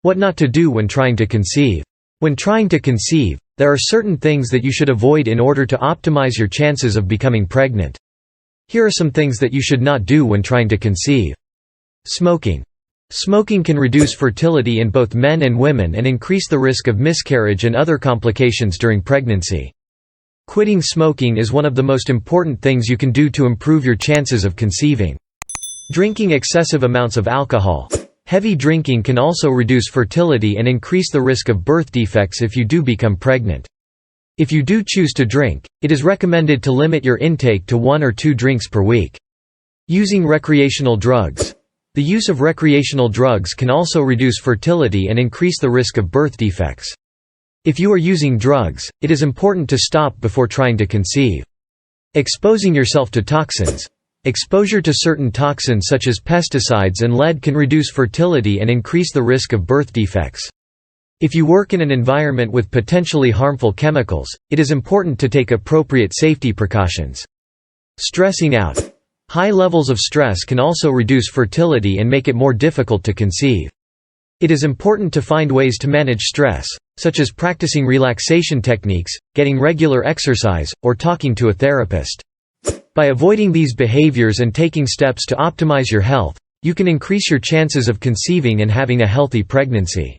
What not to do when trying to conceive. When trying to conceive, there are certain things that you should avoid in order to optimize your chances of becoming pregnant. Here are some things that you should not do when trying to conceive. Smoking. Smoking can reduce fertility in both men and women and increase the risk of miscarriage and other complications during pregnancy. Quitting smoking is one of the most important things you can do to improve your chances of conceiving. Drinking excessive amounts of alcohol. Heavy drinking can also reduce fertility and increase the risk of birth defects if you do become pregnant. If you do choose to drink, it is recommended to limit your intake to 1 or 2 drinks per week. Using recreational drugs. The use of recreational drugs can also reduce fertility and increase the risk of birth defects. If you are using drugs, it is important to stop before trying to conceive. Exposing yourself to toxins. Exposure to certain toxins such as pesticides and lead can reduce fertility and increase the risk of birth defects. If you work in an environment with potentially harmful chemicals, it is important to take appropriate safety precautions. Stressing out. High levels of stress can also reduce fertility and make it more difficult to conceive. It is important to find ways to manage stress, such as practicing relaxation techniques, getting regular exercise, or talking to a therapist. By avoiding these behaviors and taking steps to optimize your health, you can increase your chances of conceiving and having a healthy pregnancy.